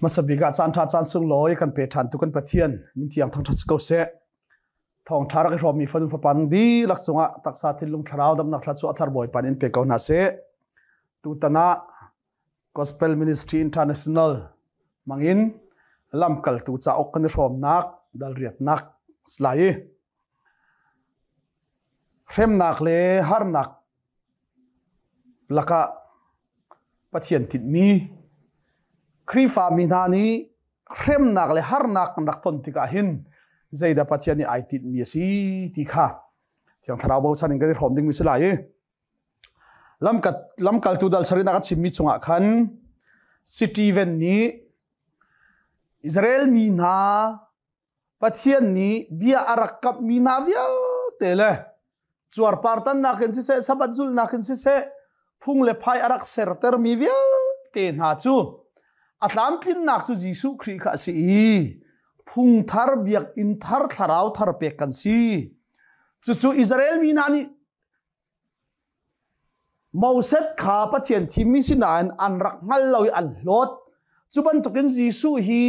มาสบิกาจานทาจานสุงลอยกันเปทันตุกันปะเทียนมินที่ยังทองทัศกเสทองทารักรอมีฟันฟันดีลักษณะตักษาทิลุงทราวดำนักทัศวทารบอยปันอินเปกาวนาเสตุตนะ Gospel Ministry International มังอินลำกัลตุจ่าอกกันรอมนักดัลเรียดนักสลายเข็มนักเลหาร์นักลักะปะเทียนติดมีครีฟามินานีเข็มนักเลหาร์นักนักทนติกาหินใจดาปะเทียนนี่ไอติดมีสิติค่ะที่ยังทราวบ่ชันกันรอมดิ้งมิสลายลำกัลตุดัลสรินักชิมมิชงะขันซิตีเวนนี้อิสราเอลมีนาปะเทียนนี้เบียอารักกับมีนาวิลเตเลจวร์ปาร์ตันนักเห็นสิเสสับจุลนักเห็นสิเสพุ่งเลพายอารักเซอร์เตอร์มีวิลเตนหาจูอัตลามพินนักจูจิสุครีข้าสีพุ่งทาร์เบียกอินทาร์ทาราวทาร์เปกันสีจูอิสราเอลมีนานี้มอเสสข้าปะเทียนที่มิสินอันรักมัลลอยอันลดจุบันตุกินจิสุฮี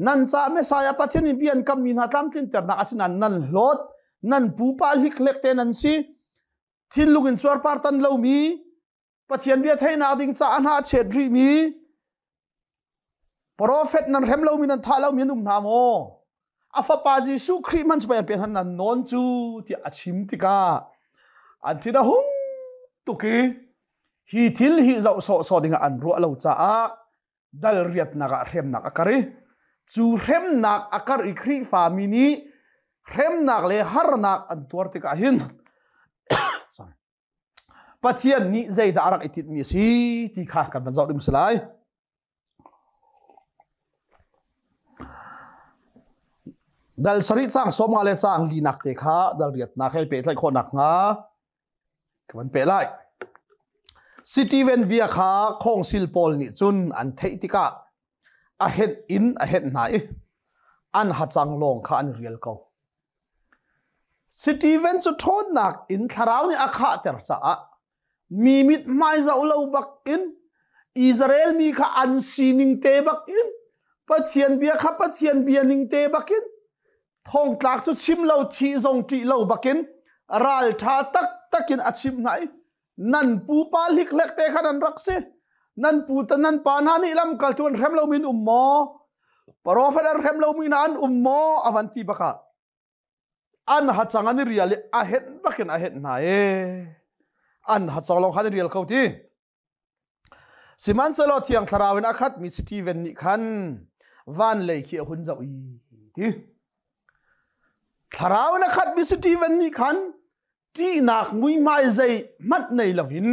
นั่นจะไม่ใช่ปะเทียนนี้เบียนกับมินาตามทินเตอร์นักสินันนั่นลดนั่นปูปาลิกเล็กเตนันสิที่ลุกินสวรปาร์ตันเลวมีปะเทียนเบียไทยนาดิงจะอันหาเฉดรีมีโปรเฟตนั้นเห็นเลวมีนั้นท่าเลวมีนุ่มนามโออาฟาปาจิสุครีมันจะไปเป็นนั้นนอนจูที่อาชิมติกาอันที่ดาหุ่งตุกีฮีทิลฮีจะสอดิงอันรัวเลวจ้าดัลเรียดนักเข็มนักอาการ์จูเข็มนักอาการ์อีครีฟามินีเข็มนักเลยฮาร์นักอันตัวติกาหินปัจเจียนนี้ใจดารักอิติมีสีที่ข้ากันบรรจบดิมสลายดัลสริจังสมาเลจังลีนักเตข้าดัลเรียดนักให้เปิดไล่คนนักงากันเปิดไล่ซิตี้เวนเบียข้าคงซิลโพลนี่จุนอันเทติกาอาเห็นอินอาเห็นไหนอันหัดจังลงข้าอันเรียลเขาซิตี้เวนจุดโทษนักอินทาราวนี่อาคาเตอร์จ้ามีมิดไม่จะอุลาบักอินอิสราเอลมีข้าอันซีนิงเตบักอินปัจเจียนเบียข้าปัจเจียนเบียนิงเตบักอินทองตากจุดชิมเหล่าที่ทรงที่เหล่าบักอินรัลท่าตักอินอาชิมไหนนั่นปูปาลิกเล็กเตขันรักเสนั่นปูตันนั่นปานานี่ลำกัลจวนเข็มเหล่ามินมอปรอเฟดเข็มเหล่ามินอันมออวันตีบักอันหัดสังอันเรียลอาเห็นบักอินอาเห็นไหนอันหัดสังลงขันเรียลเขาที่สิมันสโลที่ยังทราวินอาคัดมีสตีเวนนี่ขันวันเลยขี้หุ่นจะอีที่ทราวินอาคัดมีสตีเวนนี่ขันที่นักมวยไม่ใจมัดในลวิน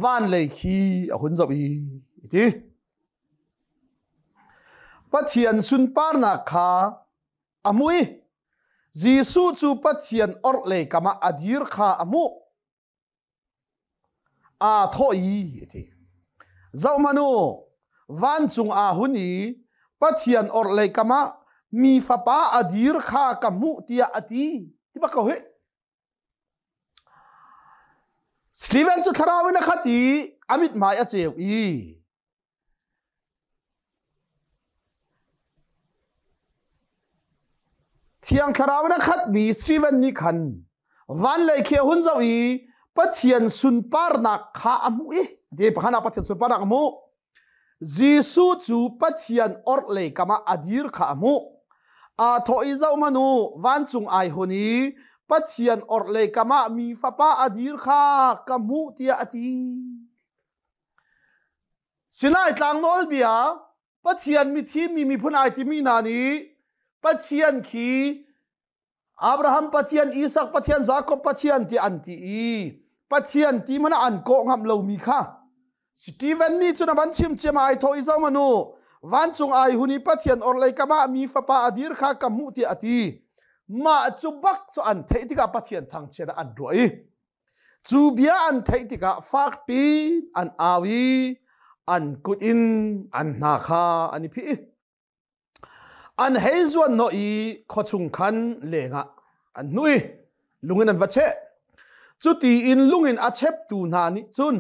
วันเลยขี้หุ่นจะอีที่ปัจเจียนสุนปาร์นักข้าอมวยจีสูจูปัจเจียนอร์เลยกามาอดีร์ข้าอมุอาทอยที่เจ้ามาโนวันจุงอาหุนีปัจเจียนอร์เลยกามามีฟ้าป้าอดีร์ข้ากามุที่อาทิที่บักเขาเหสตีเวนสุดทราวินขัดที่อามิดมาอาเจียวที่ยังทราวินขัดมีสตีเวนนี่ขันวันเลยเขียวหุ่นเจ้าอีปัจเจียนสุนปาร์นักข้าอมุเดี๋ยวพันนาปัจเจียนสุนปาร์นักอมุจีสูจูปัจเจียนอร์เลยกามาอดีร์ข้าอมุอาทอยเจ้ามานูวันจุงไอฮุนีปัจเจียนอร์เลยกามามีฟ้าป้าอดีร์ข้ากามุที่อาทิสินายต่างโนลเบียปัจเจียนมีที่มีพุนไอที่มีนานีปัจเจียนขีอับราฮัมปัจเจียนอิสักปัจเจียนยาโคบปัจเจียนที่อันที่ปัจเจียนที่มันอันโกงำเรามีค่ะสตีเวนนี่จุนวันชิมเจมาไอทอยเจ้ามานูวันจงไอหุนีปัจเจียนอร์เลยกามามีฟ้าป้าอดีร์ข้ากามุที่อาทิมาจูบักจูอันเทติกาปัจเจียนทางเชนอันรวยจูเบียอันเทติกาฟากปีอันอาวีอันกุดอินอันนาคาอันนี้พี่อันเฮซวันโนอีขอชุงคันเลงะอันนุยลุงเงินวัชเชจุตีอินลุงเงินอาเชปตูนานิจุน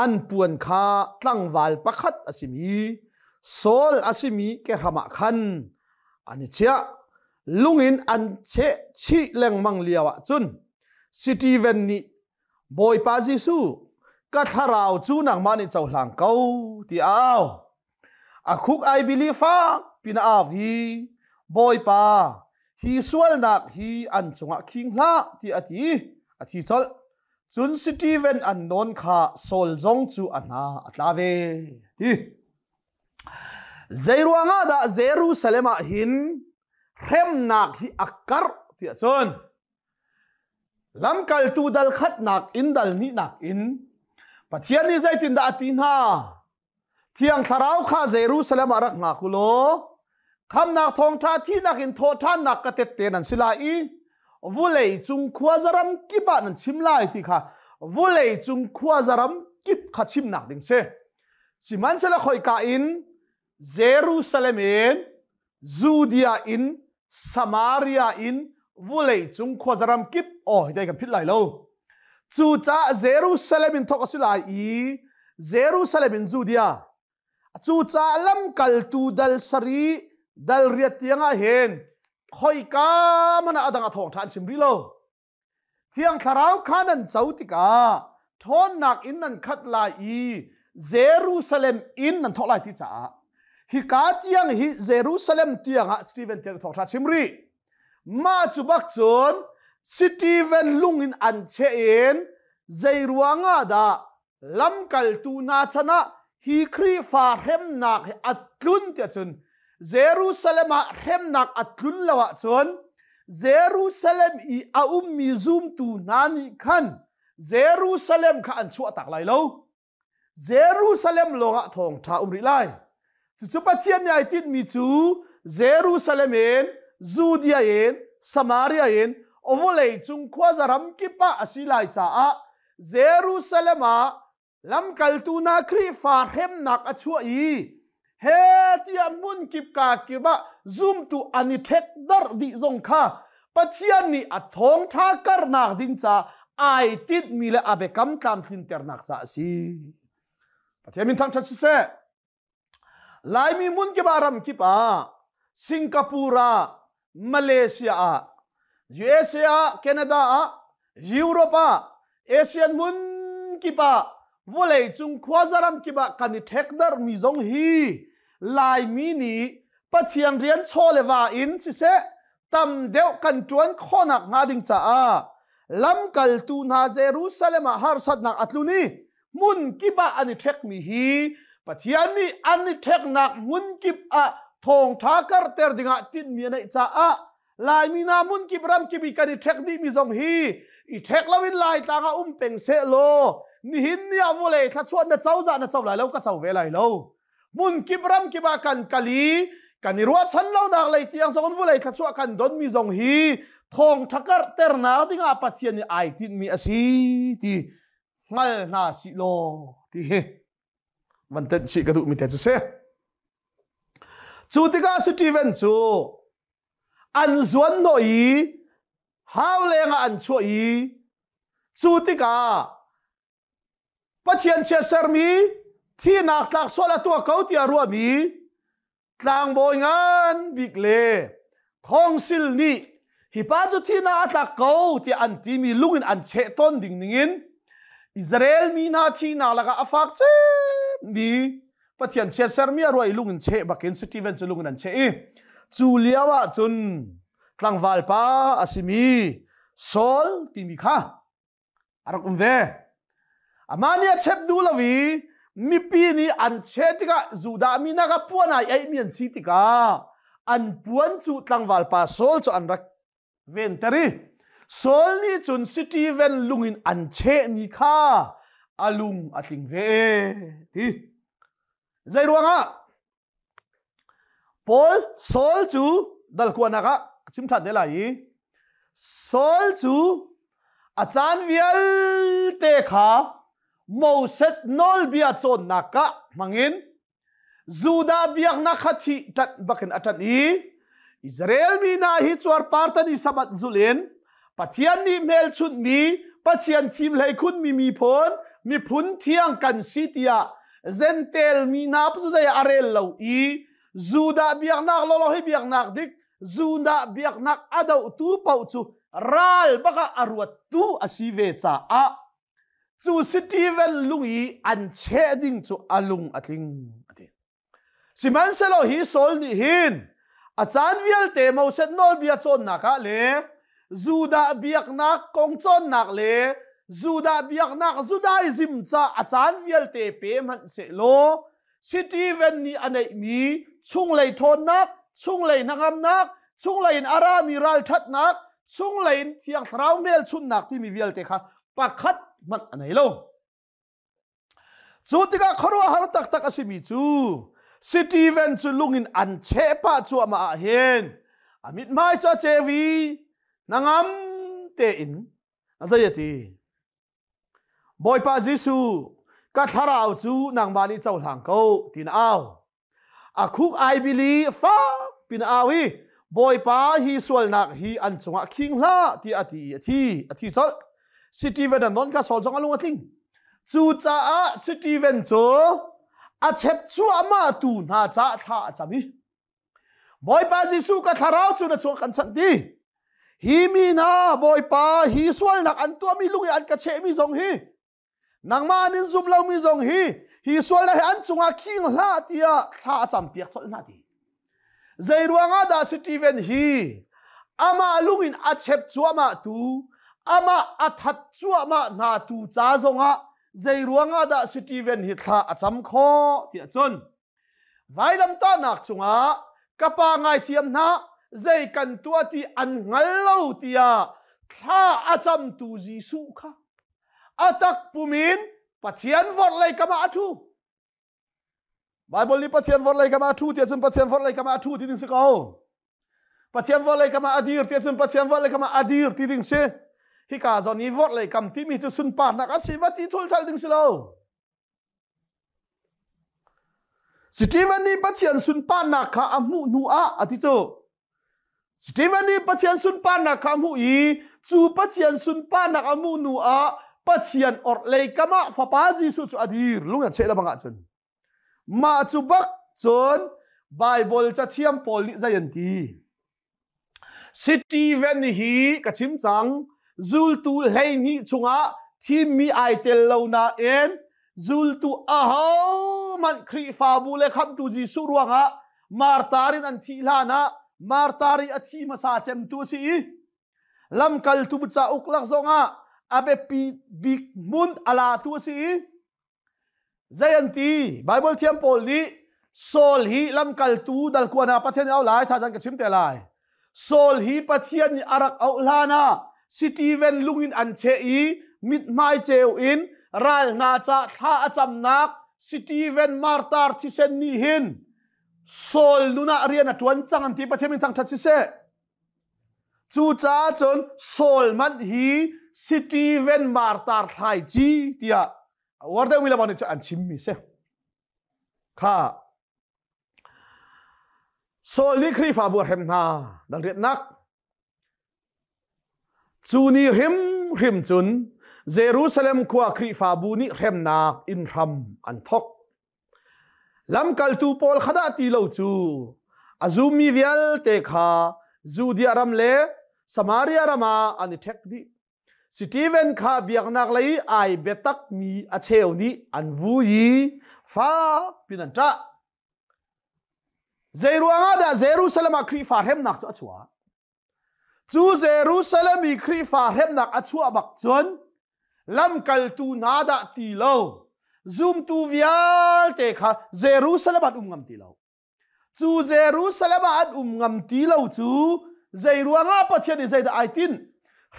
อันปวนคาตั้งวาลประคัดอสิมี Sol asimi ke rama khan ani chia lungin an che chi leng mang liawa chun Stephen ni boy pa Jisu ka tharau chu nang mani chau hlang kau ti aw akhuk I believe pina avi boy pa hi sual nak hi an chunga king hla ti ati chol chun Stephen an non kha sol zong chu ana atlawe ti Zairuanga da Jerusalem hin rem nak hi akar ti chon lam kal tu dal khat nak in dal ni nak in pathian ni zaitin da atin ha thiang tharau kha Jerusalem arak nga kulo kham nak thong tha thi nak in tho than nak ka tet ten an silai vulei chung khwazaram kiba nan chimlai ti kha vulei chung khwazaram kip kha chim nak ding se siman sela khoi ka in Jerusalem in Judea in Samaria in vulei chung khwazaram kip dai kan phit lai lo chu cha Jerusalem in thok asilai Jerusalem in Judea chu cha lam kal tu dal sari dal riat tianga hen khoi ka mana adanga thong than simri lo thiang tharau khanan chautika thon nak in nan khat lai Jerusalem in nan thok lai ti cha hi ka tiang hi Jerusalem tianga Stephen ter thok than simri ma chu bak chon Stephen lungin an che in Zairuanga da lam kal tu na chana hi khri fa hem nak atlun tia chun Jerusalem hem nak atlun lawa chon Jerusalem a mi zoom tu nani khan Jerusalem kha an chu tak lai lo Jerusalem longa thong tha ri lai chu pathian ni ai tit mi chu Jerusalem in Judea in Samaria in ovulei chung khwazaram kipa asilai cha Jerusalem lam kaltuna khri fa hem nak achua he tia mun kip ka kiba zoom tu ani thek dar di zong kha pathian ni athong tha kar nak ding cha ai tit mi le abekam tlam thin ter nak cha si pathian min thang thak se lai mi mun kiba ram kipa Singapore Malaysia USA Canada Europe Asian mun kipa volei chung khwazaram kiba kani thekdar mi zong hi lai mi ni pathian rian cholewa in si se tam deu kan tuan khonak nga ding cha lam kal tu na Jerusalem har sat nak atluni mun kiba ani thek mi hi pathian ni ani thek nak mun kip thong thakar ter dinga tin mi nei cha lai mi na mun kibram kibi kani thek di mi zong hi I thek lawin lai tanga peng se lo ni hin ni avole tha chuan na chau za na chau lai lo ka chau ve lai lo mun kibram kiba kan kali kan ruwa chan lo dak lai tiang zong vole tha chu kan don mi zong hi thong thakar ter na dinga pathian ni ai tin mi asi ti ngal na si lo ti man ten chi ka du mi te chu se chu tika Stephen chu an zuan no how lenga an chu chu tika pathian che sermi thi nak tak sola tu kau ti arua mi tlang boy ngan bikle khongsil ni hi pa chu thi na tak kau ti an ti mi lungin an che ton ding ningin Israel mi na thi na laga afak che mi pathian che sermi arua lungin che bakin Stephen chu lungin an che chu liawa chun tlang valpa asimi sol ti mi kha arak ve amania chep du lawi mi pi ni an chetika zuda mi na ka puana ai mian sitika an puan chu tlangwal pa sol chu an rak ven tari sol ni chun Stephen lungin an che ni kha alung atling ve ti Zairuanga Paul sol chu dal kuana ka chim tha de lai sol chu achan vial te kha Moses nol bia chon naka mangin Juda biak na khathi tat bakin atan Israel mi na hi chuar partani sabat zulin pathian ni mel chut mi pathian chim lai khun mi phon mi phun thiang kan sitia zentel mi na pu zai arel lo I zuda biak nak lo lo hi biak nak dik zunda biak nak adau tu pau chu ral baka arwat tu asive cha a chu Stephen lungi an che ding chu alung atling ati siman selo hi sol ni hin achan vial te mo set nol bia chon naka le zuda biak nak kong chon nak le zuda biak nak judaism cha achan vial te pe man se lo Stephen ni anei mi chung lei thon nak chung lei nangam nak chung lei ara mi ral that nak chung lei thiang thrau mel chun nak ti mi vial te kha pakhat man anei lo chu tika khorwa har tak tak asimi chu Stephen chu lungin an chepa chu ama hen amit mai cha chevi nangam te in azayati boy pa jisu ka tharau chu nang mani chau hlang ko tin aw akhuk I believe fa pin awi boy pa hi sual nak hi an chunga king hla ti ati chol Stephen an non ka sol jong alung atling chu cha a Stephen chu a chep chu ama tu na cha tha chami boy pa jisu ka tharau chu na chu kan chan ti hi mi na boy pa hi sual nak an tu mi lungi an ka che mi jong hi nang manin zum lo mi jong hi sual na an chunga king hla tia tha cham piak chol na ti zai ruanga da Stephen hi ama lungin a chep chu ama tu ama athat chu ama na tu cha zonga zai ruanga da Stephen hi tha acham kho ti chon vailam ta nak chunga kapa ngai chiam na zai kan tua ti an ngal lo tia tha acham tu jisu kha atak pumin pathian vot lai kama athu Bible ni pathian vot lai kama athu tia chun pathian vot lai kama athu ti ding se ko pathian vot lai kama adir tia chun pathian vot lai kama adir ti ding se hi ka zon ni vot lai kam ti mi chu sun pa nak asivati thul thal ding se lo Stephen ni pathian sun pa nak kha amu nu a ati chu Stephen ni pathian sun pa nak kha mu I chu pathian sun pa nak amu nu a pathian or lei kama fa pa jisu chu adir lunga chela banga chun ma chu bak chon Bible cha thiam pol ni zayanti Stephen hi ka chim chang zul tu lei ni chunga thim mi ai tel lo na en zul tu a hau man khri fa bu le kham tu jisu ruanga martarin an thi lana martari athi masa chem tu si lam kal tu cha uklak zonga abe pi big mun ala tu si zayanti Bible thiam pol ni sol hi lam kal tu dal kuana pathian au lai tha jan ka chim te lai sol hi pathian ni arak au lana Stephen lungin an che I mit mai cheu in ral na cha tha acham nak Stephen martar thi sen ni hin sol nuna rian atwan chang an ti pathian min chang that si se chu cha chon sol man hi Stephen martar thai chi tia warda wila ban an chim mi se kha sol ni khri fa bu hem na dal ret nak chu ni him chun Jerusalem kwa khri fa bu ni hem nak in ram an thok lam kal tu pol khada ti lo chu azumi vial te kha Judea ram le Samaria rama ani thek di Stephen kha biak nak lai ai betak mi a cheu ni an vu yi fa pinanta Jeruanga da Jerusalem a khri fa hem nak chua chu Jerusalem i khri fa hem nak a chua bak chon lam kal tu nada ti lo zoom tu vial te kha Jerusalem at ngam ti lo chu Jerusalem at ngam ti lo chu Jeruanga pathian ni zaida aitin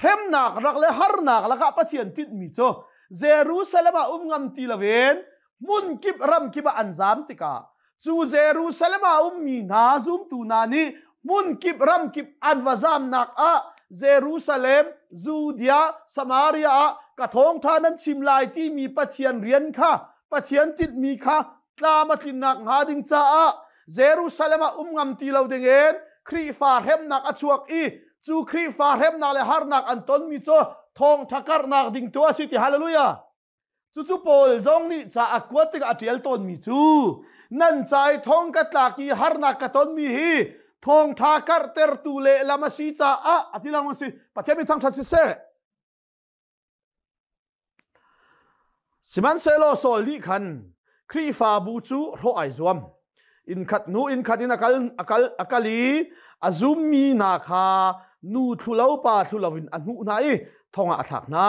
hem nak rak le har nak la ka pathian tit mi cho Jerusalem a ngam ti laven mun kip ram kiba anzam tika chu Jerusalem a mi na zoom tu na ni mun kip ram kip advazam nak a Jerusalem Judea Samaria ka thong thanan chimlai ti mi pathian rian kha pathian tit mi kha tlamatin nak ngading cha a Jerusalem a ngam ti lo dingen khri fa hem nak a chuak I chu khri fa hem nak le har nak an ton mi cho thong thakar nak ding to si ti hallelujah จุโปลจงนี่จะอักวติกอเทียลต้นมีจูนั่นใจทองกัตลากีฮาร์นักกต้นมีฮีทองทากัรเตอร์ตูเลลามาซีจ้าอธิลังมาซีปัจจัยมีทั้งทัศน์เสสิมันเซโลโซลีคันครีฟาบูจูโรไอซวมอินขัดนูอินขัดอินอักลีอาซุมมีนาคานูทุลาวปาทุลาวินอันนูนายทองอัฐักนา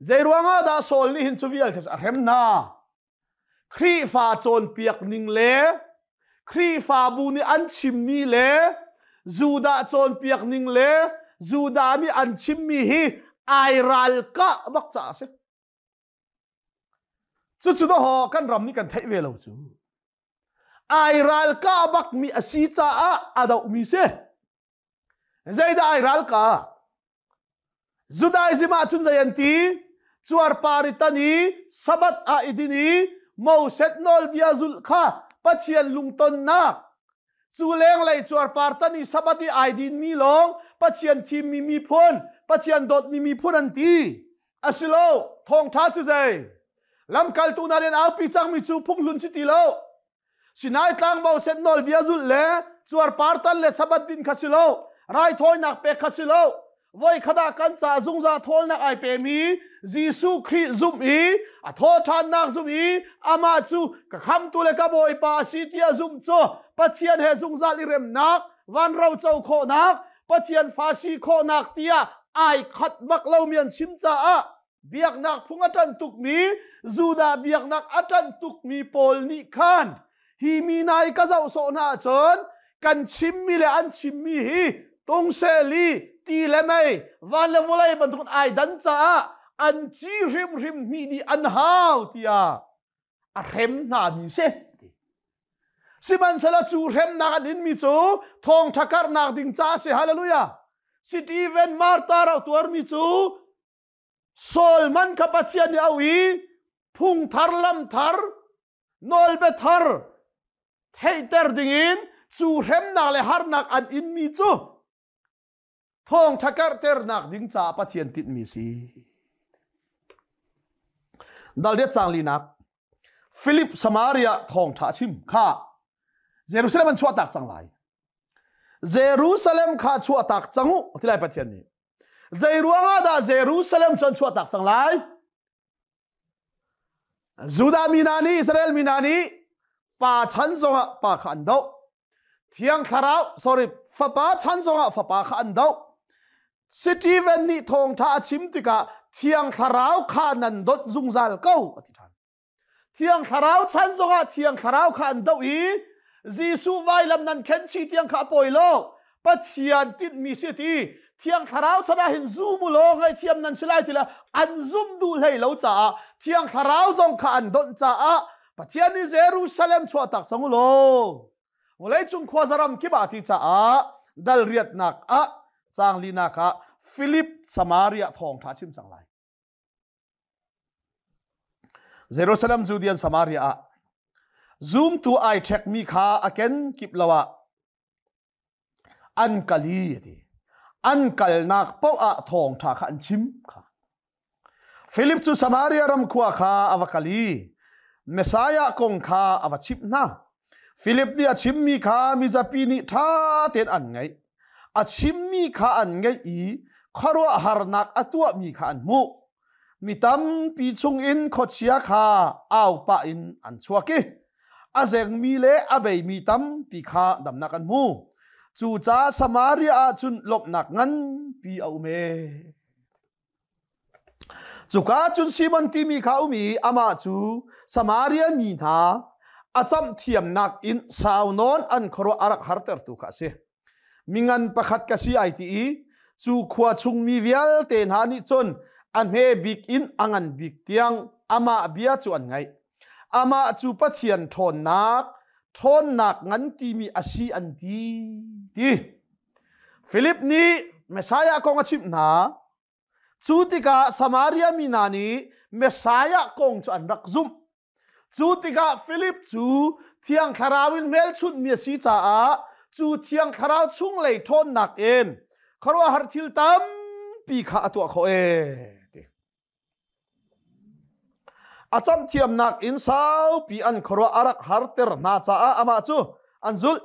เจรวงอาดาโซลนี่หินซูวิเอลเทสอาเรมนาครีฟาโจนเปียกนิงเลครีฟาบูนี่อันชิมมีเลจูดาโจนเปียกนิงเลจูดามีอันชิมมีฮีไอรัลกะบักจ่าเสจุดๆหอกันรำนี่กันเทเวลาจูไอรัลกะบักมีอาศีจ้าอาดาอุมิเสใจได้ไอรัลกะจูดาอิซิมาจุนใจยันตีจวรปาริตานีสับัดอาอิดินีมูเซตนอลบิอาซุลข้าปัจเจียนลุงตนนักจูเลงเลยจวรปาริตานีสับัดอาอิดินมีลงปัจเจียนทีมมีพ้นปัจเจียนดดมีพ้นอันตีอาศิโลทองท้าจุใจลำกัลตูนาเรนอาปีจังมีจูพุงลุนชิติโลสินายตังมูเซตนอลบิอาซุลเลจวรปาริตันเลสับัดดินคาสิโลไรทอยนักเปคาสิโลวัยขดากันจ่าซุงซาทอลนักไอเปมีจีซูคริซุมอีทอทานนักซุมอีอามาจูกะคำตุเลกะบอยปาสิติอาซุมโซปัจเจียนเฮซุงซาลิเรมนักวันเราเจ้าโคนักปัจเจียนฟาซีโคนักเตียไอขัดบักเลาเมียนชิมจ่าเบียกนักพุงอัตันตุกมีจูดาเบียกนักอัตันตุกมีโปลนิคันฮีมีนายกะเจ้าโซนาจนกันชิมมีเลอันชิมมีฮีตงเซลีตีเลไม่วันเลวไลบันทุกไอดันจ้าอันจีริมมีดีอันฮาวตียาอาเรมนามีเสสิมันเสละจูเรมนาดินมีจูทองทักการนักดิงจ้าเสฮาเลลูยาสิตีเวนมาร์ตาเราตัวมีจูโซลมันขับเชียนเอาวีพุ่งทาร์ลำทาร์นอลเบทาร์เฮเตอร์ดิงินจูเรมนาเลฮาร์นักอันอินมีจูทองทักการเตอร์นักดิ้งจ่าปัจเจียนติดมีสีดัลเดียจางลีนักฟิลิปสมาเรียทองท้าชิมข้าเยรูซาเล็มชัวตักสังไลเยรูซาเล็มข้าชัวตักจังหูที่ไรปัจเจียนนี้เยรูอาดาเยรูซาเล็มจนชัวตักสังไลจูดามีนานีอิสราเอลมีนานีป่าชันซงะป่าขันดาวเทียงคาราว sorry ฟ้าป่าชันซงะฟ้าป่าขันดาวสิตีเวนนี่ทองท้าชิมติกะเทียงคาราวขานันดดจุงซัลเก้าอธิษฐานเทียงคาราวชันซงะเทียงคาราวขันดาวอีจีซูไวลำนันเข็นชีเทียงขาปอยโลปัจเจียนติดมีสิทีเทียงคาราวชนะเห็นซูมุโลไงเทียมนันชิไลทีละอันซุมดูเลยเหลาจ่าเทียงคาราวทรงขันดดจ่าปัจเจียนนี่เยรูซาเล็มชัวตักสังโลวันเลยจุงควาซารมกิบาติจ่าดัลเรียดนักจางลีนักฟิลิปสมาเรียทองท้าชิมสังไลเยรูซาเล็มจูเดียนสมาเรียซูมตัวไอเทคมีข้าอเกนกิบลาวะอันกะลีดีอันกัลนักเป้าทองท้าขันชิมข้าฟิลิปจูสมาเรียรำขวาข้าอวกะลีเมสายะกงข้าอวชิมนะฟิลิปเนี่ยชิมมีข้ามิซาปีนิท่าเต็นอันไงอาชิมมีข้าอันไงอีขรัวหารนักอตัวมีข้าอันมุมีตั้มปีชงอินขดเชียข้าเอาปะอินอันชัวกิอาเซงมีเล่อาเบยมีตั้มปีข้าดำนักอันมุจูจ้าสมาเรียจุนลบนักงั้นปีเอาเมจูก้าจุนซีมันตีมีข้ามีอามาจูสมาเรียมีนาอาจำเทียมนักอินสาวนอนอันขรัวอารักฮาร์เตอร์ตุกาเซมิงันประคัดกษีไอทีจูขวาชุงมีเวลเตนหานิจนอันเฮบิกอินอังันบิกเตียงอามาเบียจวนไงอามาจูปะเทียนทนนักงั้นที่มีอาชีอันดีฟิลิปนี้เมสายะกงอาชิมนาจูติกาสมาเรียมีนานีเมสายะกงจวนรักซุมจูติกาฟิลิปจูเทียงคาราวินเมลชุดเมียสีจ้าจูเทียงคาราวชุงเลยทนนักเอ็นครัวฮาร์ทิลตัมปีข้าตัวเขาเอ อาจำเทียมนักอินสาวปีอันครัวอารักฮาร์เตอร์นาจาอามาจูอันจุล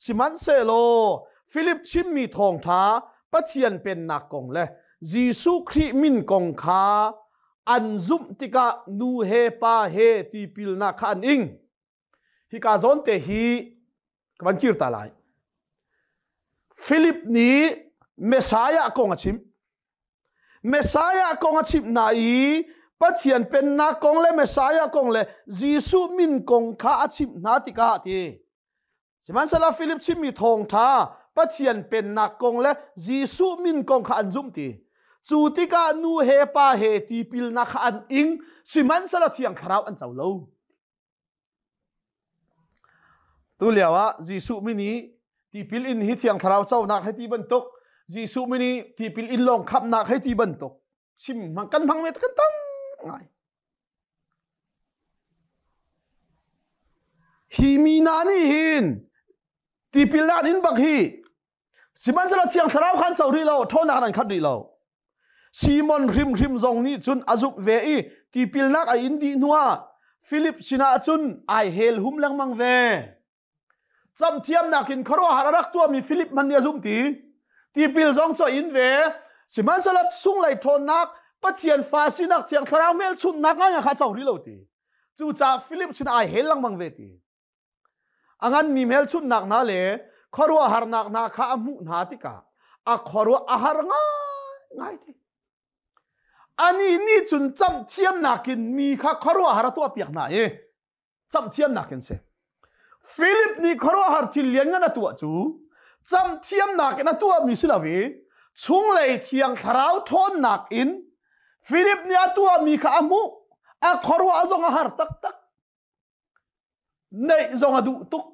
สิมันเซโลฟิลิปชิมมีทองท้าปะเทียนเป็นนักกงเลยจีสุครีมินกงคาอันซุมติกานูเฮปาเฮตีปิลนักขันอิงฮิกาซอนเตฮีกันคิรตาลายฟิลิปนี้เมสายะกงอาชิมเมสายะกงอาชิมนาอีปะเทียนเป็นนักกงเลยเมสายะกงเลยจีสุมินกงคาอาชิมนาติกาทีสิมันสลาฟิลิปชิมมีทองท้าปะเทียนเป็นนักกงและจีสุมินกงขันซุมตีจูติกานูเฮปาเฮตีปิลนักขันอิงสิมันสลาเทียงคราวอันเจ้าโลตัวเลียวะจีสุมินีตีปิลอินฮิเทียงคราวเจ้านักให้ตีบรรทุกจีสุมินีตีปิลอินลงขับนักให้ตีบรรทุกชิมมันกันพังเวทกันตั้งไงฮีมีนานี่หินตีปิลนักอินบักฮีสิมันสละเทียงคราวขันเจ้าดีเราโทษนักนั้นขัดดีเราซีมอนริมซองนี้จุนอาจุบเวอีตีปิลนักอินดีนัวฟิลิปชินาจุนไอเฮลหุมลังมังเวจำเทียมนักอินครัวหารักตัวมีฟิลิปมันเนี่ยซุมตีปิลซองจ่ออินเวสิมันสละสุ่งไหลโทษนักปะเทียนฟาสินักเทียงคราวเมลชุนนักงั้นขัดเจ้าดีเราตีจู่จ่าฟิลิปชินาไอเฮลลังมังเวตีอังั้นมีเมลชุนนักนั่นเลยขรัวหารนักนาข้ามุนาติกาขรัวอาหารง่ายที่อันนี้นี่จุนจำเทียมนักินมีขรัวหารตัวเปียกหน่ายจำเทียมนักินเสฟิลิปนี่ขรัวหารที่เลี้ยงกันตัวจูจำเทียมนักินตัวมีสิลาวีชุงเลยเทียงคราวทนนักอินฟิลิปนี่ตัวมีข้ามุขรัวจงอาหารตักในจงอาดูตุก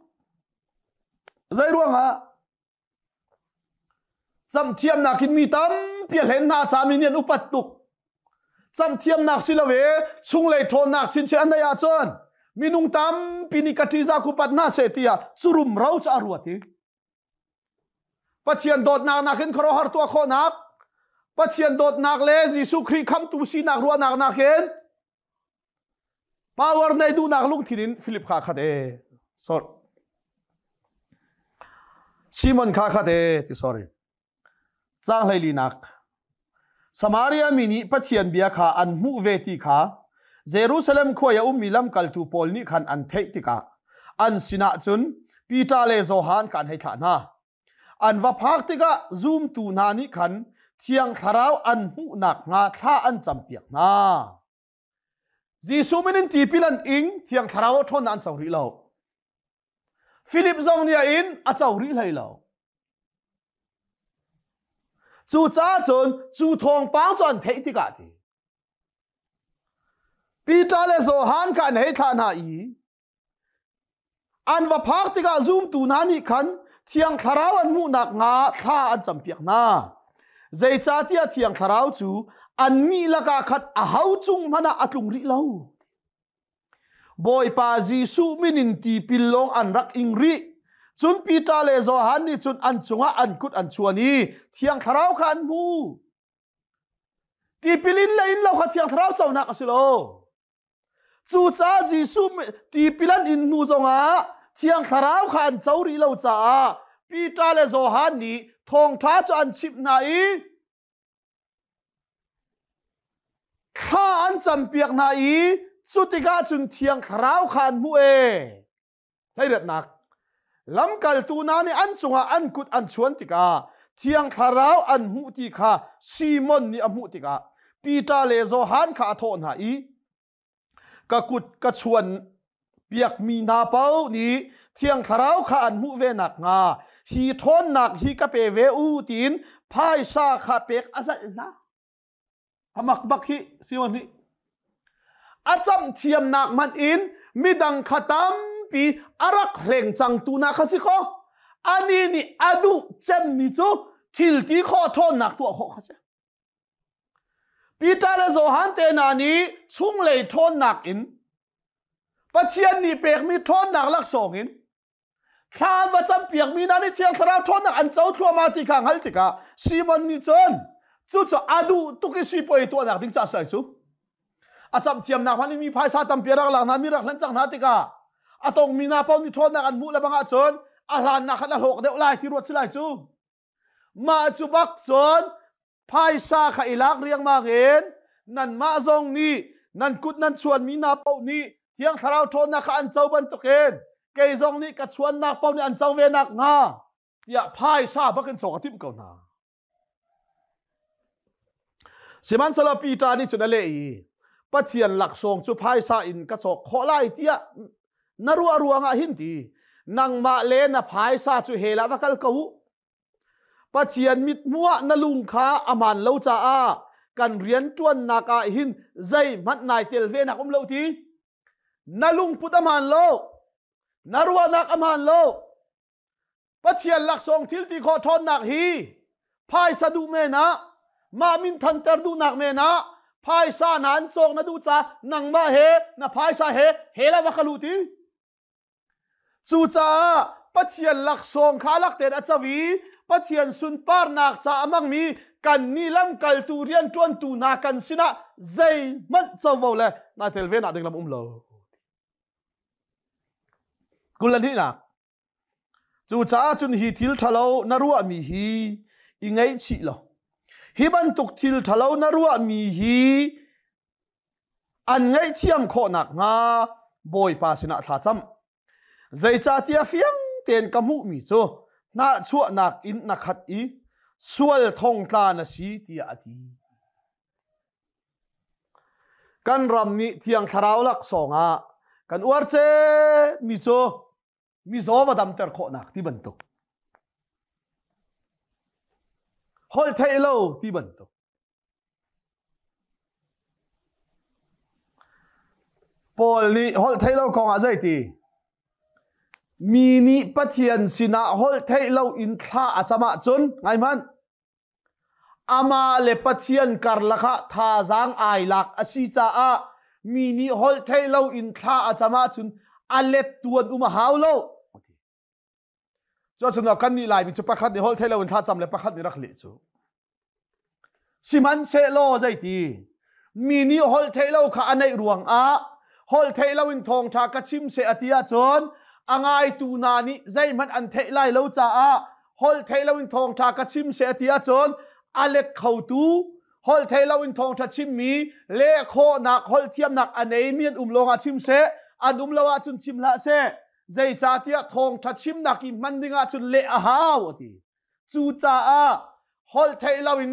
ใจร่วงฮะจำเทียมนักกินมีตั้มเปียเห็นหน้าสามีเนี่ยอุปัตตุกจำเทียมนักสิลเวชุงเลยทนนักสินเชอันใดอาจารย์มีนุ่งตั้มปีนิกติจากุปัตนาเสตียสุรุมเราจะอรวติปัจเจียนโดดนักกินครอหารตัวโคนักปัจเจียนโดดนักเลจิสุครีคำตุสีนักรัวนักเห็นปาวร์ในดูนักลุงที่ดินฟิลิปข้าขัดสอดซีมอนข้าขัดที่ sorry จ้างเลยลีนักสมารียมินีปัจเจียนเบียข้าอันมุเวติข้าเยรูซาเล็มขวายมิลัมกัลตูโพลนี่ขันอันเทติกาอันสินาจุนปีตาเลโซฮานกันให้ฐานะอันวัพักติกาซูมตูนานี่ขันเทียงคราวอันมุนักงาท่าอันจำเปียกนาจีซูมินินตีพิลันอิงเทียงคราวทนอันเจ้าริเลาฟิลิปซองเนี่ยอินอาเจ้าริเลยเลาจู่จ้าจนจู่ทองปังจนเทติกาทีปีตาเลโซฮานกันให้ฐานะอีอันวัพักติกาซูมตูนานี่ขันเทียงคราวอันมุนักงาท่าอันจำเปียกนาใจจ้าเตียเทียงคราวจู่อันนี้ละกาขัดอาหาวจุงมันอัตลุงริเลาบอยปาจีซูมินินตีปิลลงอันรักอิงริจุนปีตาเลโซฮันนี่จุนอันจงอันกุดอันชวนีเทียงคราวขันมูตีปิลินเลยเราขัดเทียงคราวเจ้านักสิโลจู่จ้าจีซูตีปิลันอินนูจงอาเทียงคราวขันเจ้าริเลาจ้าปีตาเลโซฮันนี่ทองท้าจะอันชิบไหนข้าอันจำเปียกนาอีสุติกาจุนเทียงคราวขันมูได้เด็ดนักลำกัลตูนานี่อันจงอันกุดอันชวนติกาเทียงคราวอันมุติกาซีมอนนี่อมุติกาปีตาเลโซฮันข้าโทนหาอีกะกุดกะชวนเปียกมีนาเป้านี่เทียงคราวขันมุเวนักงาฮีทนนักฮีกะเปเวอูตินพายซาคาเปกอาศัยนะมักบักฮิสิวันนี้อาจำเทียมนักมันอินมิดังขตัมปีอารักเหลงจังตูนักขสิโคอันนี้นี่อดูเจมมิจูทิลตีข้อทนนักตัวข้อขสิปีตาเลโซฮันเตนานี้ชุ่งเลยทนนักอินปัจเจียนนี่เปียกมีทนนักลักสองอินข้าว่าจำเปียกมีนานี่เทียงคราวทนนักอันเจ้าทั่วมาติขังฮัลติกาซีมันนี่จนจู่ๆอาดูตุกิสิปอยตัวนักดิ้งจ่าใส่จู่ อาจำเทียมนักพันมีภายซาตัมเปียรักหลังนั้นมีรักนั้นจังนาติกาอาตงมีนาเป้านิทรนักอันมุละบังอาจนอาลานนักขันหกเดวไล่ที่รวดสิไลจูมาจุบักจนภายซาขอิลักเรียงมาเห็นนั่นมาทรงนี้นั่นกุดนั่นชวนมีนาเป้านี้เที่ยงทาราวทนนักอันเจ้าบันตุเกนเกยทรงนี้กัดชวนนักเป้านี้อันเจ้าเวนักงาอย่าภายซาบักกันสองทิมเก่านาสิมันสลปีตานี่จุดอะไรปัจเจียนหลักทรงจุภายซาอินกระสกขอไล่เตี้ยนรัวรัวงาหินตีนังมาเลนะภายซาจุเฮลาวะกัลกูปัจเจียนมิดมัวนลุงค้าอามันเลวจ้ากันเรียนจวนนากาหินใจมันนายเตลเวนักเลวทีนลุงพุทธมันโลนรัวนักอามันโลปัจเจียนหลักทรงทิลตีขอทอนนักฮีภายซาดูเมนะมามินทันเตอร์ดูนักเมนะภายซานันทรงนะดูจ้านังมาเฮนะภายซาเฮลาวะกัลูตีจูจ้าปัจเจียนหลักทรงขาลักเตนอัจวีปัจเจียนสุนปาร์นักจ้ามังมีกันนี่ลำกัลตูเรียนจวนตูนากันสินะใจมันเจ้าวัวเลยนาเทลเวนักดึงลำโลกุลันที่นักจูจ้าจุนฮีทิลทะเลานรัวมีฮีอิงไงชิโลฮิบันตุกทิลทะเลานรัวมีฮีอันไงเทียมโคนักงาบอยปาสินะท่าจำใจจ่าเตียฟียงเตียนกมุมีโซน่าชั่วนักอินนักขัดอีสวลทงตาณสีเตียอดีกันรำนี้เทียงทาราวลักสองกันอวดเจมีโซว่าดำเตอร์โคนักที่บรรทุกฮอลเทโลที่บรรทุกปอลนี่ฮอลเทโลของอะไรทีมีนี่ปัจเจียนสินะฮอลเทโลอินท่าอาจมาจนไงมันอามาเลปัจเจียนการลักท่าจางไอลักอาศิจ้ามีนี่ฮอลเทโลอินท่าอาจมาจนอัลเลตตัวอุมาฮาวโลจนสำหรับกันนี่ลายมีจุดประคัดในฮอลเทโลอินท่าจำเลยประคัดในรักเลี้ยจูสิมันเซโลใจทีมีนี่ฮอลเทโลข้าอันในรวงฮอลเทโลอินทองทากระชิมเสอติยาจนอังไอตูนานี่ใจมันอันเทไลเลวจ้าฮอลเทโลอินทองทากระชิมเสอติยาจนอเล็กเขาตูฮอลเทโลอินทองทัชิมมีเล่โคนักฮอลเทียมนักอันเอเมียนลงอาชิมเสอันลงอาจุนชิมละเสใจซาเตียทองทัชิมนักอิมันดิงอาจุนเละฮาวทีจูจ้าฮอลเทโลอิน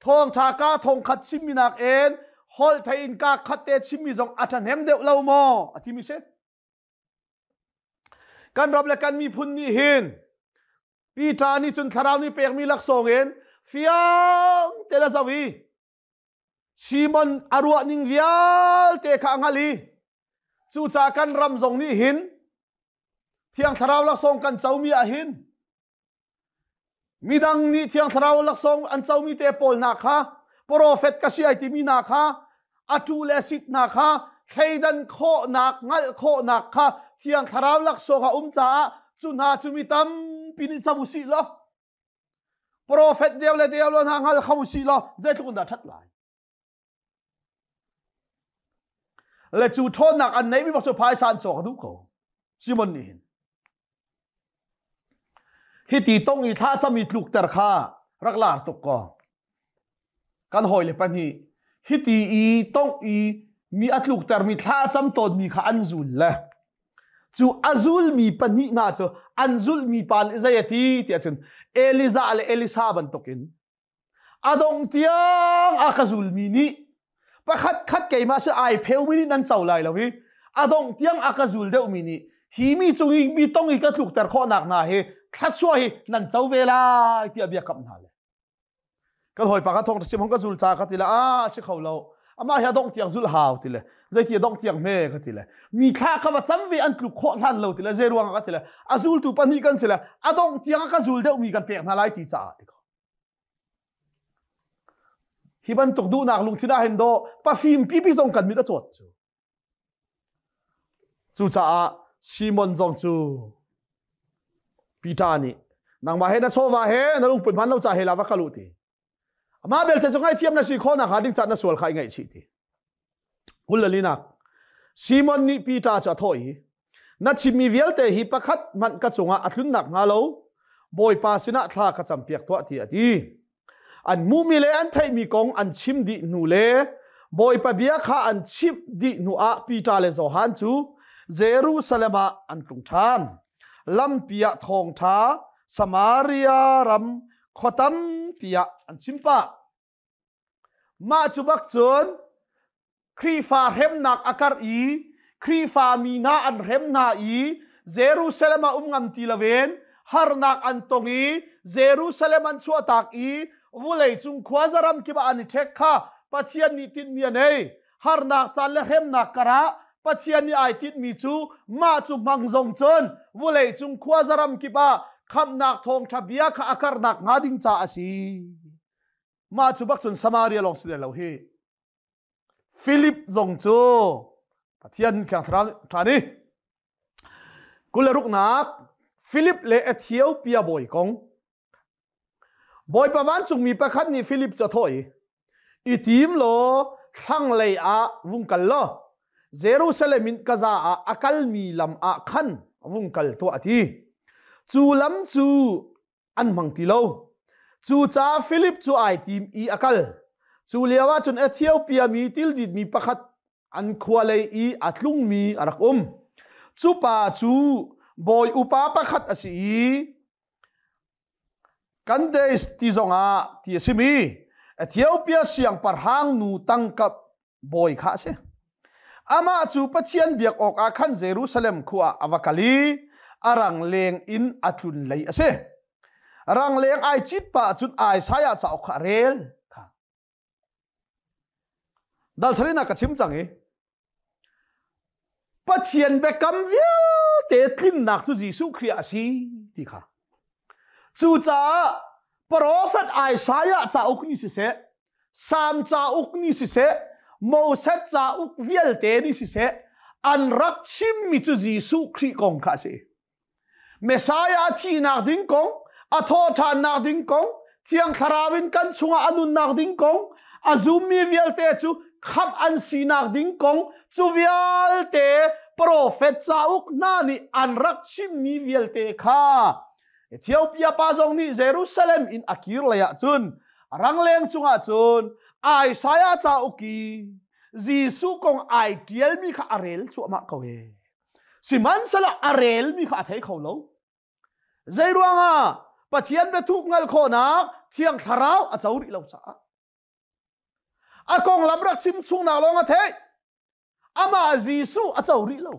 ทองทากาทองขัดชิมมีนักเอ็นฮอลเทอินกาขัดเตชิมมีจงอัฐเนมเดวเลวมออธิมิเสกันรับและกันมีพุนนี่เห็นปีตานี่จนทาราวนี่เปียกมีลักษณ์เห็นฟิยังเตลาซาวีชิมอนอารวนิงวิอัลเตขังฮัลีจูจากันรำทรงนี่เห็นเที่ยงทาราวลักษณ์กันเจ้ามีอาหินมีดังนี้เที่ยงทาราวลักษณ์อันเจ้ามีเตปอลนักฮะโปรเฟตกษีไอติมีนักฮะอัตูเลสิตนักฮะเคดันโคนักงัลโคนักฮะเที่ยงทาราวลักษณ์จ้าจุนหาจุมิตัมปินิจามุสิละโปรเฟตเดียวเลยนางฮัลขามุสิละเจ้าทุกคนได้ทัดลายและจูทนนักอันไหนมีประสบภายสารสองทุกคนซิมอนนี่ฮิตีต้องอีท่าจะมีลูกเตอร์ข้ารักหลานตกก่อกันหอยเลยปะนี่ฮิตีอีต้องอีมีอัตลูกเตอร์มีท่าจำตนมีข้าอันซุลเลยจูอัซุลมีปนิน่าจูอันซุลมีปานอิซายตีที่อาจารย์เอลิซาเลเอลิซาบันตกินอดงเตียงอาคาซุลมีนี่ปะคัดเกยมาเสียไอเพลมินี่นั่นเจ้าไรแล้ววิอดงเตียงอาคาซุลเดวมีนี่ฮีมีจุงอีมีต้องอีกัดลูกแต่ข้อหนักหนาเฮคัดช่วยนั่นเจ้าเวลาที่อเบียกับนาเลยก็ถอยปากกระทงชิมของกัซุลจากทีละเชื่อเขาเราอามาเฮดงเตียงซุลฮาวทีละใจที่ดงเตียงเมฆก็ทีละมีค่าคำว่าจำเวอันลูกข้อทันเราทีละเจรวงก็ทีละอาซุลตูปนีกันสิละอดงเตียงกัซุลเดวมีกันเปียกนาไลตีจ่าทีก็ฮิบันตกดูนักลุงที่น่าเห็นโดปะฟิล์มพี่ส่งกันมีละจดจูจ่าชิมอนจงจูปีตานี่นางมาเห็นนะโชว์ว่าเห็นลุงปุ่นพันเราจ่าเฮลาวะกะลุตีมาเบลจะจงให้เทียมนะสิคนนะหาดิ้งจัดนะสวลใครไงชีที กุลลินักซีมอนนี่ปีตาจะถอยนัดชิมีเวลเตหิประคัดมันกระจงอัดลุนหนักงาโลบอยปาสินะทากระจำเปียกตัวที่ดีอันมูมีเลอันไทยมีกองอันชิมดินูเลบอยปะเบียข้าอันชิมดินูอาปีตาเลโซฮันจูเยรูซาเล็มอันตุงทานลำเปียทองท้าสมาริยารำขตัมเปียอันชิมปะมาจุบักจนครีฟาเฮมนักอาการอีครีฟามีนาอันเฮมนาอีเยรูซาเล็มงำตีละเวนฮาร์นักอันตรงอีเยรูซาเล็มอันชัวตากอีวุเลยจุงขวาซารำกิบาอันเทคข้าปัจเจียนนิตินเมียนเอฮาร์นักซาเลเฮมนักกระปัจเจียนนี่ไอติดมีจูมาจุมังจงจนวุเลยจุงขวาซารำกิบาคำนักทองทะเบียข้าอาการนักงาดิงจ่าสีมาจุบักจนสมาเรียลองเสด็จเราเฮฟิลิปจงจูปัจเจียนแข่งทานี่กุลรุกนักฟิลิปเลเอธิโอเปียบอยกงบอยประวันจุงมีประคัดนี่ฟิลิปจะถอยอีทีมโลทั้งเลยอาวุงกัลโลเยรูซาเล็มินกาซาอาคัลมีลำอาคันวุงกัลตัวทีจูลำจูอันมังติโลจูจ้าฟิลิปจูไอทีมอีอาคัลจูเลียวว่าจนเอธิโอเปียมีติลดิดมีประคัดอันควาเลยอีอัดลุงมีอารักจูป่าจูบอยอุปาประคัดอสีกันเดสที่จงอาที่สิมีเอธิโอเปียเสียงปะหางนูตั้งกับบอยข้าเสอามาจูปัจเจียนเบียกออกอาคันเยรูซาเล็มขัวอาวกาลีอารังเลงอินอัตุนเลยเสรังเลงไอจิตปะจุดไอสายจะออกเรลค่ะดัลสรินักชิมจังเอปัจเจียนเบกัมเวียเตตินนักจูจิสุครีอาสีที่ค่ะจูจ้าโปรเฟตไอสายจะอุกนิสิเสสามจะอุกนิสิเสโมเสสจะอุกเวียลเตนิสิเสอันรักชิมมิจูจิสุครีกงค่ะเสเมสายาที่นักดิ้งกงอโทษานนักดิ้งกงเที่ยงคาราวินกันชงอนุนักดิ้งกงอาซูมีเวียลเตจูขับอันสีนักดิ้งกงจูเวียลเตโปรเฟตจะอุกนานี่อันรักชิมมีเวียลเตค่ะเอธิโอเปียปาจงนี่เยรูซาเล็มอินอาคิรเลยจุนรังเลงจุงอาจุนไอสายาจ้าอุกีจีสุกงไอเดียลมีข้าอาเรลชัวมาเขาเอสิมันสละอาเรลมีข้าเทเขาโลเจรวงอ่ะปัจเจียนเบทุกเงลโคนักเที่ยงทาราวอาจาริเราจ้าอากงลำรักชิมชุงนาลงอาเทอามาจีสุอาจาริเรา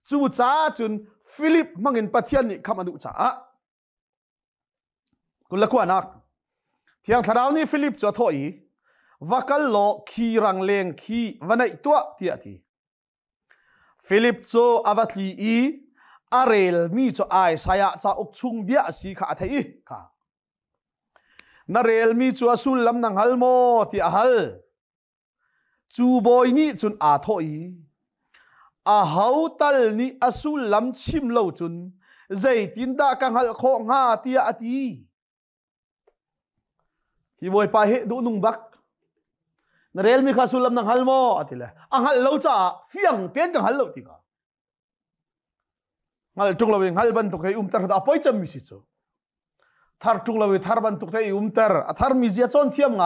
จูจ้าจุนฟิลิปมังเงินปัจเจียนนี่คำอนุจ้ากุลกวานักเที่ยงทาราวนี่ฟิลิปจะถอยวักลโลขีรังเลงขีวันไหนตัวเทียทีฟิลิปโซอวัตลีอีอาเรลมีโจไอสายะจะอกชุงเบียสีขาเทีค่ะนาเรลมีโจสุลลำนังฮัลโมที่อาฮัลจูบอยนี่จุนอาถอยอาฮาวตัลนี่อสุลลำชิมเลวจุนใจตินดากังฮัลโคงาที่อาทีฮิบอยไปเหดูนุงบักนาเรลมีข้าสุลลำนังฮัลโมอาทิละอังฮัลเลวจ้าเฟียงเตียนกังฮัลเลวที่กาฮัลจุงเลวิงฮัลบันตุกให้ตร์ดาปอยจำมิสิโซทาร์จุงเลวิทาร์บันตุกให้ตร์ทาร์มิเซียซอนเทียมไง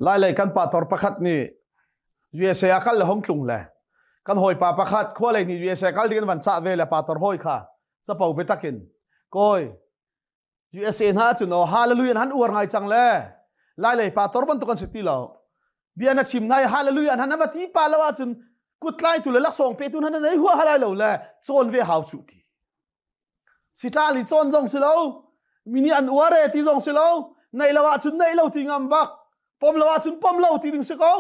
ไล่กันป่าตอร์ประคัดนี่ยูเอสเอคัลเลยห้องจุงเลยกันหอยป่าประคัดขั้วเลยนี่ยูเอสเอคัลที่กันวันซาเวลป่าตอร์หอยค่ะจะเป่าไปตักินก้อยยูเอสเอน่าจุนโอฮาเลลูยาหันอวดไงจังเลยไล่ป่าตอร์บันตุกันสิทธิเราเบียนชิมนายฮาเลลูยาหันนับที่ป่าละว่าจุนกุดไล่ตุเลลักส่งไปตุนหันในหัวฮาเลลูเลยโซนเวหาวสุดีสิตาลิโซนจงสิเรามินิอันอวดเรที่จงสิเราในละว่าจุนในเราที่งามบักปมละว่าจุนปมเราที่ดึงสิเขา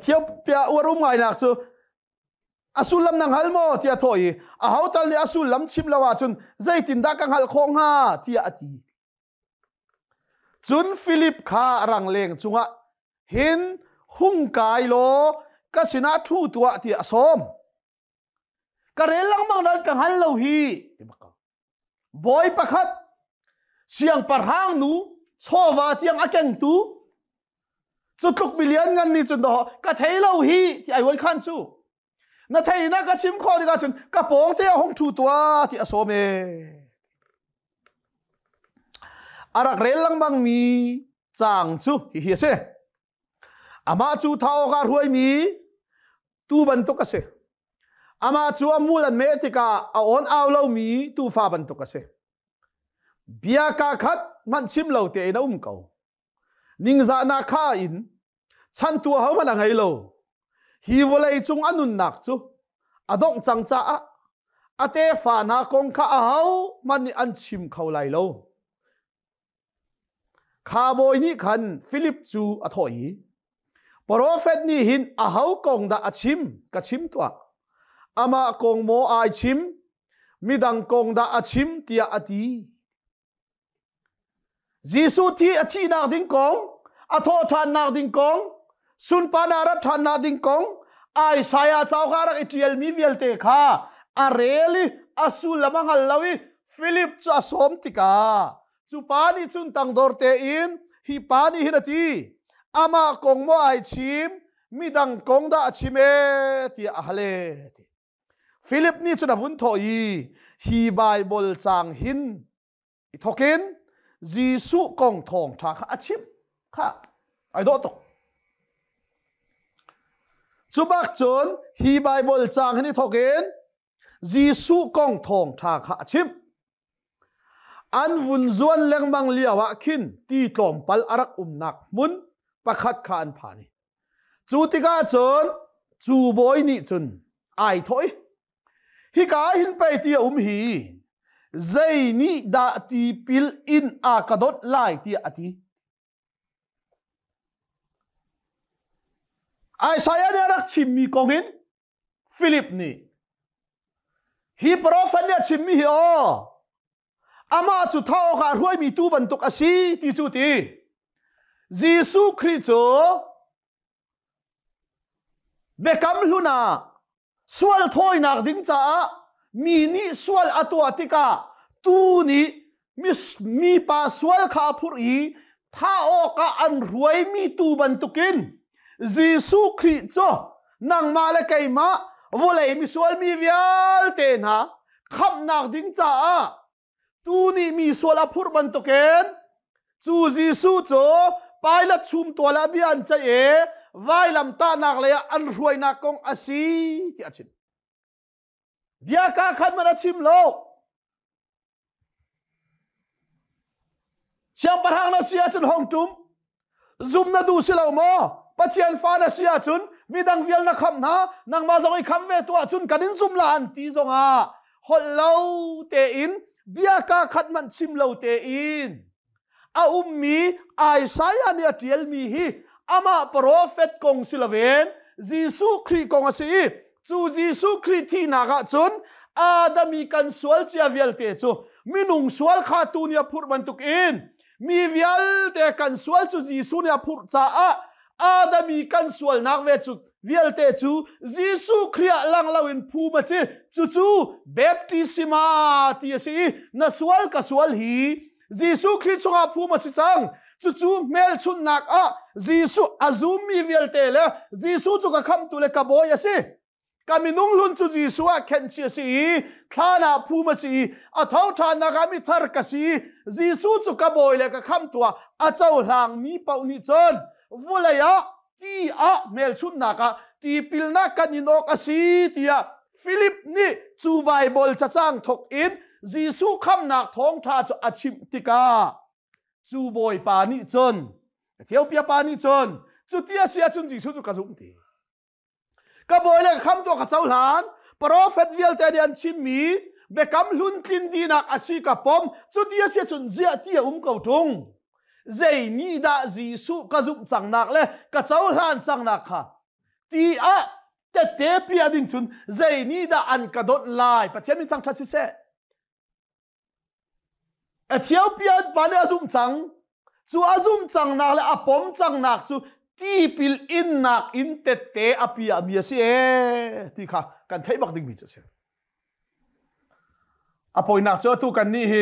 เที่ยวเปียอวดรุ่งไงนักสูอาสุลลำนังฮัลโมที่ถอยอาฮาวตัลนี่อาสุลลำชิมละว่าจุนใจตินดากังฮัลคงฮาที่อาทีจุนฟิลิปข้ารังเลงจุงะเห็นหุ่งกายโลก็สินาทูตัวที่อสมกระเรลังมังดันกังฮัลโลฮีบอยประคัดเสียงปะหางนู โซวาที่ยังอาเก่งตูจุดลุกบิลเลียนเงินนี่จุดดอกกะเทยเราฮีที่ไอ้วันขันสู้นาเทยนักกะชิมข้อที่กะจุนกะโปงเจ้าห้องถูตัวที่อโศเมอารักเรลังบังมีจางจูเฮียเซอามาจูท้าวการรวยมีตูบันตุกเสอามาจูอามูลันเมติกาอาออนเอาเล่ามีตูฟ้าบันตุกเสเบียกาขัดมันชิมเหล่าเตนะเก่านิงจานาคาอินฉันตัวเขามันอะไรโลฮีวเลยจุงอนุนนักจูอดงจังจ้าอเตฟานาคงข้าเขามันอันชิมเขาไลโลคาโบยนี่ขันฟิลิปจูอถอยโปรเฟตนี่หินเขากงดาชิมกะชิมตัวอามาคงโมไอชิมมิดังกงดาชิมเตียอตีจีสุที่อธินาดิงกงอโททานนาดิงกงสุนปานารัทานนาดิงกงไอสายาเจ้าข้ารักอิตเอลมีเวลเตค่าอาเรลิอสุลมังฮัลลาวิฟิลิปจะสมติกาจูปานีจุนตังดอร์เตอินฮีปานีฮินาทีอามาคงโมไอชิมมิดังกงดาชิเมตีอาฮเลฟิลิปนี่จุนวุ่นทอยฮีไบเบิลจางหินอิทอกินจีสุกงทองทาข้าชิมข้าไอโดตกจุบักจนฮีไบเบิลจางหินอิทอกินจีสุกงทองทาข้าชิมอันวุ่นจวนเลี้ยงบังเลียวะขินตีตอมปัลอารักนักมุนประคัดขานผ่านี่จูติกาจนจูบอยนี่จนไอถอยฮิกาหินไปตีฮีใจนี่ดาตีปิลอินอากาดดไลตีอตีไอสายเดียรักชิมมีกองหินฟิลิปนี่ฮีโปรฟันเนี่ยชิมมีอ๋ออามาจุดท้าวการรวยมีตู้บรรทุกอาชีที่จุดที่ยิสุคริสต์เบกัมลุนาสวลทอยนักดิ้งจ้ามีนี่สวลอตัวติกาตูนี่มีปาสวลข้าพูรีถ้าโอกาอันรวยมีตู้บรรทุกินยิสุคริสต์นังมาเลกัยมาวัเลยมีสวลมีวิลเตนะคำนักดิ้งจ้าตูนี่มีสวลพูรบรรทุกินจูยิสุโจไปละชุมตัวละเบียนใจไว้ลำตานักเลยอันรวยนักกงอาศีที่อาชินเบียกาขันมาชิมโลเชียงปะทางนาเซียจนห้องจุ่มซุมนาดูสิเราโมปัจเจียนฟ้านาเซียจุนมีดังเวียลนักคำนะนังมาจงไอ้คำเวตัวจุนกันดินซุมลานตีจงอาฮอลเลาเตอินเบียกาขันมันชิมโลเตอินอามีไอสายเนี่ยเทียลมีฮีอามาโปรเฟตกงสิลเวนยิสุคริกงอาศีจูยิสุคริที่นักจุนอาดามีกันสวลเจียเวลเตจูมีนุ่งสวลขาตูเนียพูดบรรทุกอินมีเวลเตกันสวลจูยิสุเนียพูดจ้าอาดามีกันสวลนักเวจูเวลเตจูยิสุคริลังลาวินพูมาสิจูเบปติซิมาที่สินัสวลกับสวลฮียิสุคริสต์ทรงพูมาสิจังจูเมลชุนนักยิสุอาซูมีเวลเตเลยิสุจุกคำตุเลกบอยสิกามินุงลุนจูยิสุเข็นเชียสิท่านาพูมาสิอาท้าวทานากามิทาร์กสิยิสุจุกบอยเลกคำตัวอาเจ้าหลังมีเป่านิจนวุเลยตีเมลชุนนักตีปิลนักกันยินอกสิตีฟิลิปนี่จูไบเบิลจะจ้างถกอินยิสุคำนักท้องทาจะอาชิมติกาจูบอยปานิจนเที่ยวเปียปานิจนจุดที่อาเซียจุนยิสุจุกระจุมตีกบอยเลยคำตัวกับเจ้าหลานโปรเฟตเวลเตเดียนชิมมีเบกัมลุนกินดีนักอาชีกับปมจุดที่อาเซียจุนเจียที่เกาทงเจนี่ดายิสุกระจุมจังนักเลยกับเจ้าหลานจังนักค่ะตีแต่เตเปียดินจุนเจนี่ดาอันกระโดดลายประเทศนี้ทั้งทัศน์เสเที่ยวเปียปานอาซุมจังจูอาซุมจังนักเลยปมจังนักจูที่ปิลอินนักอินเตเตอปีอามีเสียที่ค่ะกันไทยบักดิ่งมีเสียปอยนักจูตุกันนี่เฮ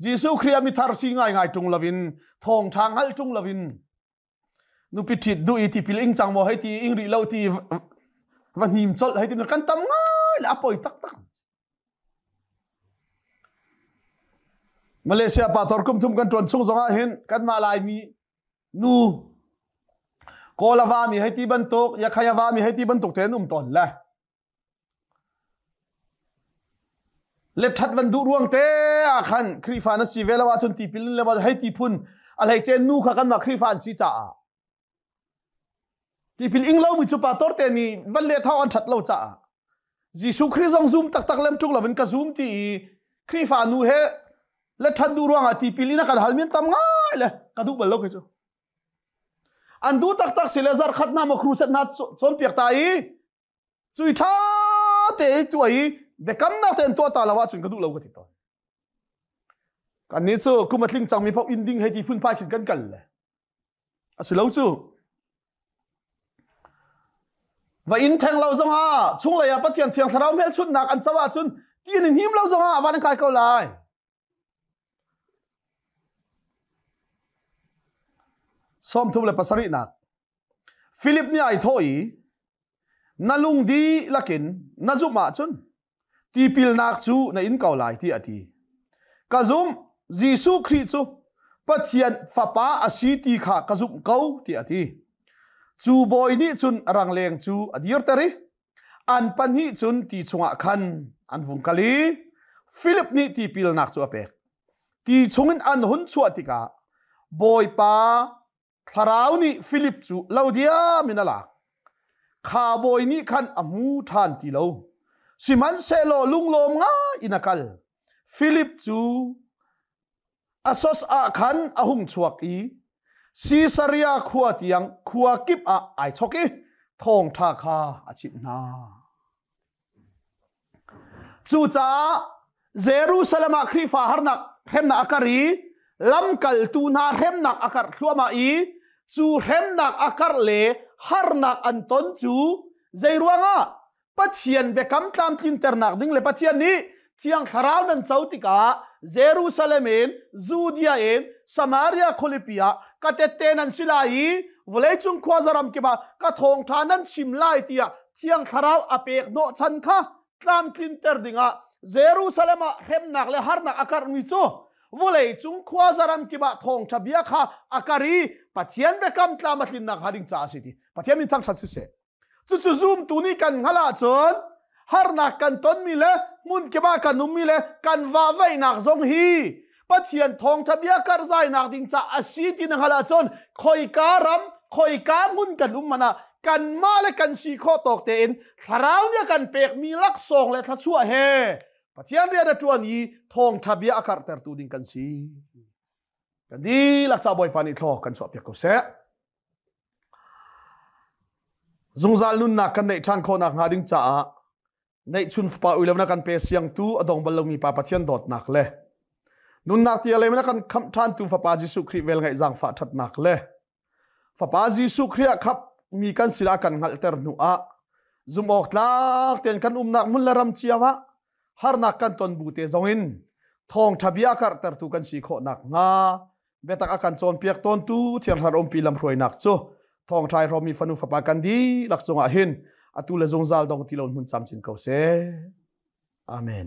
Jesu Christ mi thar si ngai tung lovin thong thang hal tung lovin nu pitit du iti piling chang mo hai ti ing ri lo ti van him chol hai ti kan tam ngai la poi tak Malaysia pa tor kum thum kan ton chung zonga hen kan ma lai mi nu kolawa mi hai ti ban tok ya khayawa mi hai ti ban tok ten ton la le that van du ruang te a khan krifan si velawa chun ti pil le ba hai ti phun alai chen nu kha kan ma krifan si cha ti pil ing lo mi chu pa tor te ni van le thaw an that lo cha Jesu Christ ong zoom tak lem tuk lovin ka zoom ti krifan nu he le that du ruang a ti pilina ka halmin tam ngai le ka du bal lo ke chu an du tak silazar khatna mo kruset na chon piak ta I chui tha te chu ai bekam na ten to ta lawa chun ka du lo ka ti to kan ni chu kumatling chang mi phau inding he ti phun pa khin kan kal le asilo chu wa in thang lo zong ha chung la ya pathian thiang tharau mel chut nak an chawa chun tin in him lo zong ha wan kai ko lai som thum le pasari nak Philip ni ai thoi nalung di lakin nazuma chun ti pil nak chu na in kau lai ti ati kazum Jesu Christ chu pathian fapa asi ti kha kazum kau ti ati chu boy ni chun rangleng chu adir tari an pan hi chun ti chunga khan an vung kali Philip ni ti pil nak chu apek ti chungin an hun chu atika boy pa tharau ni Philip chu laudia minala kha boy ni khan amu than ti lo siman selo lunglom nga inakal Philip chu asos a khan ahung chuak I Caesarea khua tiang khua kip a ai choki thong tha kha achip na chu cha Jerusalem a khrifa harnak hemna akari lamkal tu na hemnak akar thluama I chu hemnak akar le harnak anton chu zeiruanga pathian bekam tlam tin ternak ding le pathian ni tiang kharau nan chautika Jerusalem en Judea en Samaria Kholipia katetten an silai volei chung khwazaram ke ba ka thong thanan simlai tia tiang kharau apek no chan kha tlam tin ter dinga Jerusalem a hemnak le harnak akar mi chu volei chung khwazaram ke ba thong thabia kha akari pathian bekam tlamatlin nak hading cha siti pathian min thang that se chu zoom tu ni kan ngala chon harnak kan ton mi le mun ke ba kan num mi le kan wa vai nak zong hi pathian thong thabia kar zai nak ding cha asiti nang hala chon khoi ka mun kan mana kan ma le kan si kho tok te in tharau nya kan pek mi lak song le tha chua he pathian ria da tuan I thong thabia akar ter tu ding kan si kan di laksa boy pani tho kan so pek ko se zungzal nun na kan nei than kho nak nga ding cha nei chun pa ulam na kan pe siang tu adong balomi pa pathian dot nak le nun nak ti ale na kan kham than tu fa pa Jesu Christ vel ngai jang fa that nak le fa pa Jesu Christ khap mi kan sila kan ngal ter nu a zum ok tlak ten kan nak mun laram chiawa har nak kan ton bu te zongin thong thabia kar ter tu kan si kho nak nga betak akan chon piak ton tu thiam thar om pi lam roi nak chu thong thai romi fanu fa pa kan di lak zonga hin atula zongzal dong tilon hun cham chin ko se amen